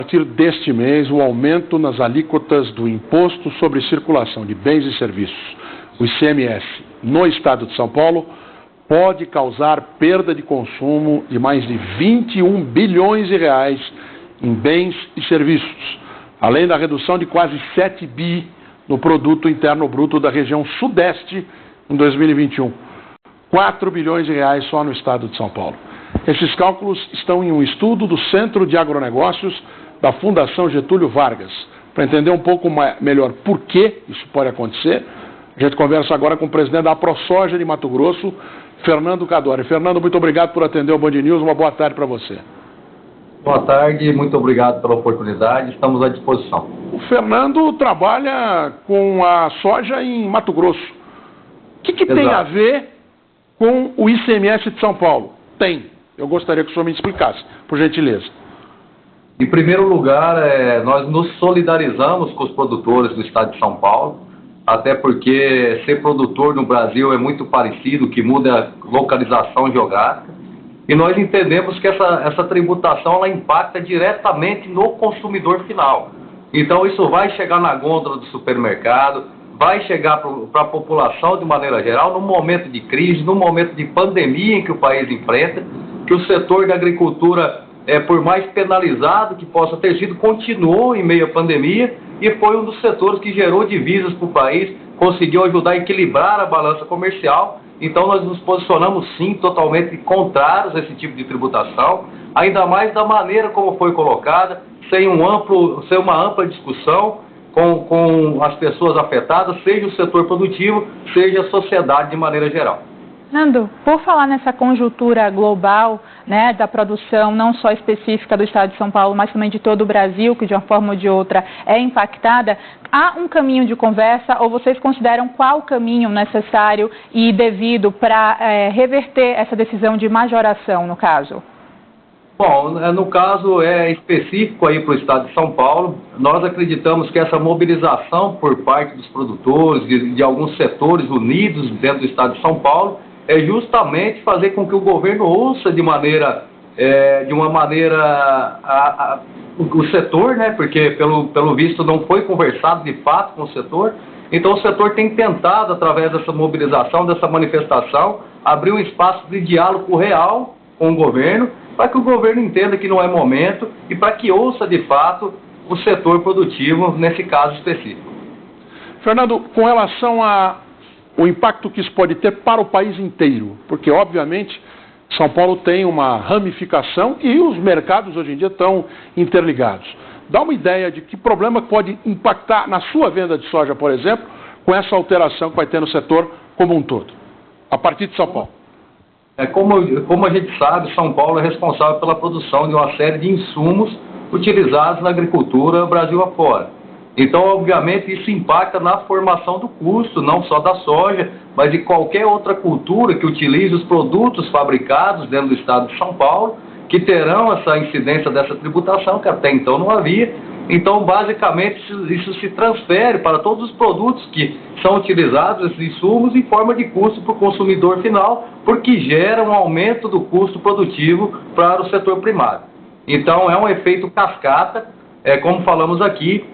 A partir deste mês, o aumento nas alíquotas do Imposto sobre Circulação de Bens e Serviços, o ICMS, no estado de São Paulo, pode causar perda de consumo de mais de 21 bilhões de reais em bens e serviços, além da redução de quase 7 bi no produto interno bruto da região sudeste em 2021. 4 bilhões de reais só no estado de São Paulo. Esses cálculos estão em um estudo do Centro de Agronegócios da Fundação Getúlio Vargas. Para entender um pouco melhor por que isso pode acontecer, a gente conversa agora com o presidente da ProSoja de Mato Grosso, Fernando Cadore. Fernando, muito obrigado por atender o Band News. Uma boa tarde para você. Boa tarde, muito obrigado pela oportunidade. Estamos à disposição. O Fernando trabalha com a soja em Mato Grosso. O que tem a ver com o ICMS de São Paulo? Tem. Eu gostaria que o senhor me explicasse, por gentileza. Em primeiro lugar, nós nos solidarizamos com os produtores do estado de São Paulo, até porque ser produtor no Brasil é muito parecido, que muda a localização geográfica, e nós entendemos que essa tributação ela impacta diretamente no consumidor final. Então isso vai chegar na gôndola do supermercado, vai chegar para a população de maneira geral, num momento de crise, num momento de pandemia em que o país enfrenta, que o setor da agricultura, por mais penalizado que possa ter sido, continuou em meio à pandemia e foi um dos setores que gerou divisas para o país, conseguiu ajudar a equilibrar a balança comercial. Então nós nos posicionamos sim totalmente contrários a esse tipo de tributação, ainda mais da maneira como foi colocada, sem uma ampla discussão com as pessoas afetadas, seja o setor produtivo, seja a sociedade de maneira geral. Fernando, por falar nessa conjuntura global, né, da produção não só específica do estado de São Paulo, mas também de todo o Brasil, que de uma forma ou de outra é impactada, há um caminho de conversa ou vocês consideram qual o caminho necessário e devido para reverter essa decisão de majoração, no caso? Bom, no caso específico aí para o estado de São Paulo, nós acreditamos que essa mobilização por parte dos produtores, de alguns setores unidos dentro do estado de São Paulo, é justamente fazer com que o governo ouça de uma maneira o setor, né? Porque pelo visto não foi conversado de fato com o setor. Então o setor tem tentado, através dessa mobilização, dessa manifestação, abrir um espaço de diálogo real com o governo, para que o governo entenda que não é momento e para que ouça de fato o setor produtivo nesse caso específico. Fernando, com relação o impacto que isso pode ter para o país inteiro, porque obviamente São Paulo tem uma ramificação e os mercados hoje em dia estão interligados. Dá uma ideia de que problema pode impactar na sua venda de soja, por exemplo, com essa alteração que vai ter no setor como um todo, a partir de São Paulo. Como a gente sabe, São Paulo é responsável pela produção de uma série de insumos utilizados na agricultura Brasil afora. Então, obviamente, isso impacta na formação do custo, não só da soja, mas de qualquer outra cultura que utilize os produtos fabricados dentro do estado de São Paulo, que terão essa incidência dessa tributação, que até então não havia. Então, basicamente, isso se transfere para todos os produtos que são utilizados, esses insumos, em forma de custo para o consumidor final, porque gera um aumento do custo produtivo para o setor primário. Então, é um efeito cascata, como falamos aqui,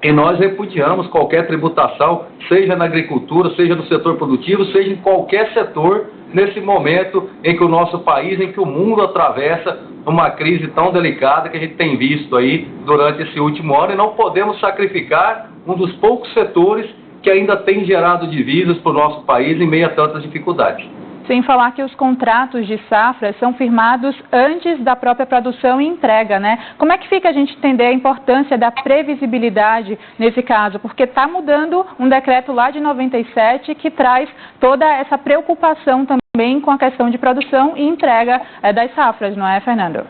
e nós repudiamos qualquer tributação, seja na agricultura, seja no setor produtivo, seja em qualquer setor, nesse momento em que o nosso país, em que o mundo atravessa uma crise tão delicada que a gente tem visto aí durante esse último ano, e não podemos sacrificar um dos poucos setores que ainda tem gerado divisas para o nosso país em meio a tantas dificuldades. Sem falar que os contratos de safra são firmados antes da própria produção e entrega, né? Como é que fica a gente entender a importância da previsibilidade nesse caso? Porque está mudando um decreto lá de 97 que traz toda essa preocupação também com a questão de produção e entrega das safras, não é, Fernando?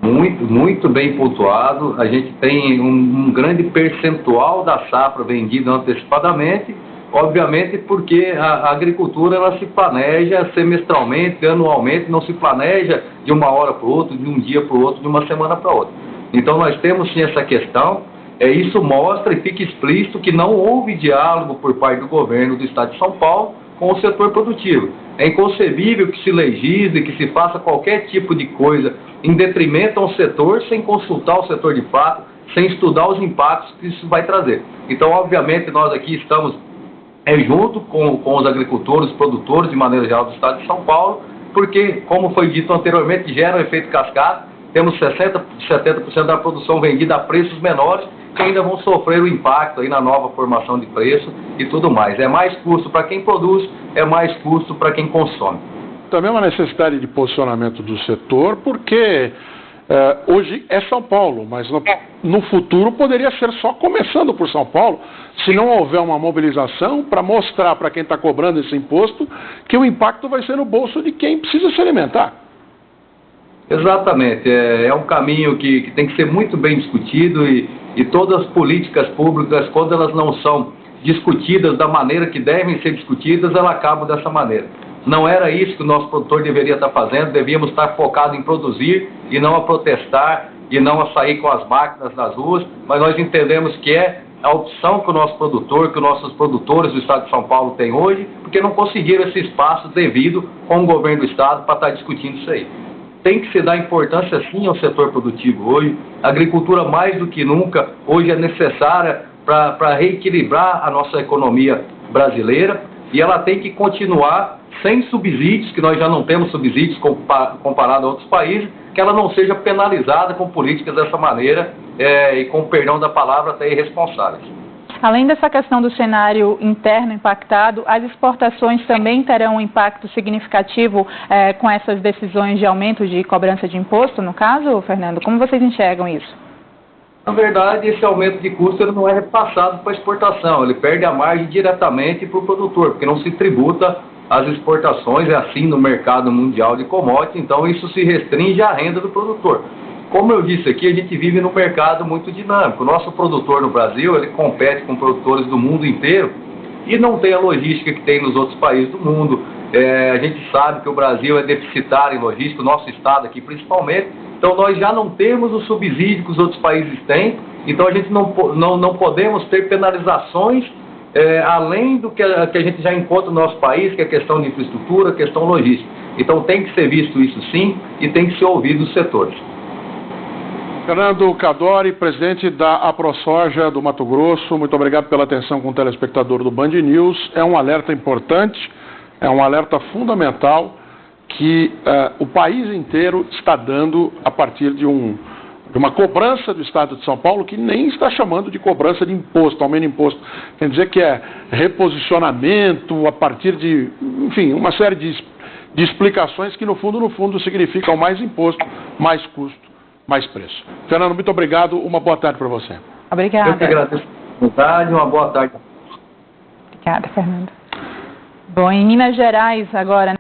Muito bem pontuado. A gente tem um grande percentual da safra vendida antecipadamente, obviamente porque a agricultura ela se planeja semestralmente, anualmente, não se planeja de uma hora para o outro, de um dia para o outro, de uma semana para outra. Então nós temos sim essa questão, isso mostra e fica explícito que não houve diálogo por parte do governo do estado de São Paulo com o setor produtivo. É inconcebível que se legisle, que se faça qualquer tipo de coisa em detrimento a um setor sem consultar o setor de fato, sem estudar os impactos que isso vai trazer. Então, obviamente, nós aqui estamos junto com os agricultores, os produtores, de maneira geral, do estado de São Paulo, porque, como foi dito anteriormente, gera um efeito cascata. Temos 70% da produção vendida a preços menores, que ainda vão sofrer o impacto aí na nova formação de preço e tudo mais. É mais custo para quem produz, é mais custo para quem consome. Também uma necessidade de posicionamento do setor, porque hoje é São Paulo, mas no futuro poderia ser só começando por São Paulo, se não houver uma mobilização para mostrar para quem está cobrando esse imposto que o impacto vai ser no bolso de quem precisa se alimentar. Exatamente, é um caminho que tem que ser muito bem discutido e todas as políticas públicas, quando elas não são discutidas da maneira que devem ser discutidas, elas acabam dessa maneira. Não era isso que o nosso produtor deveria estar fazendo, devíamos estar focados em produzir e não a protestar e não a sair com as máquinas nas ruas, mas nós entendemos que é a opção que o nosso produtor, que os nossos produtores do estado de São Paulo têm hoje, porque não conseguiram esse espaço devido com o governo do estado para estar discutindo isso aí. Tem que se dar importância sim ao setor produtivo hoje. A agricultura, mais do que nunca, hoje é necessária para reequilibrar a nossa economia brasileira e ela tem que continuar sem subsídios, que nós já não temos subsídios comparado a outros países, que ela não seja penalizada com políticas dessa maneira e, com perdão da palavra, até irresponsáveis. Além dessa questão do cenário interno impactado, as exportações também terão um impacto significativo com essas decisões de aumento de cobrança de imposto, no caso, Fernando? Como vocês enxergam isso? Na verdade, esse aumento de custo ele não é repassado para a exportação, ele perde a margem diretamente para o produtor, porque não se tributa as exportações, é assim no mercado mundial de commodities, então isso se restringe à renda do produtor. Como eu disse aqui, a gente vive num mercado muito dinâmico. O nosso produtor no Brasil, ele compete com produtores do mundo inteiro e não tem a logística que tem nos outros países do mundo. A gente sabe que o Brasil é deficitário em logística, o nosso estado aqui principalmente, então nós já não temos o subsídio que os outros países têm, então a gente não podemos ter penalizações além do que a gente já encontra no nosso país, que é questão de infraestrutura, questão logística. Então tem que ser visto isso sim e tem que ser ouvido os setores. Fernando Cadori, presidente da AproSoja do Mato Grosso, muito obrigado pela atenção com o telespectador do Band News. É um alerta importante, é um alerta fundamental que o país inteiro está dando a partir de uma cobrança do Estado de São Paulo que nem está chamando de cobrança de imposto, aumento de imposto. Quer dizer que é reposicionamento a partir de, enfim, uma série de explicações que no fundo significam mais imposto, mais custo, mais preço. Fernando, muito obrigado. Uma boa tarde para você. Obrigada. Eu que agradeço a oportunidade. Uma boa tarde. Obrigada, Fernando. Bom, em Minas Gerais agora,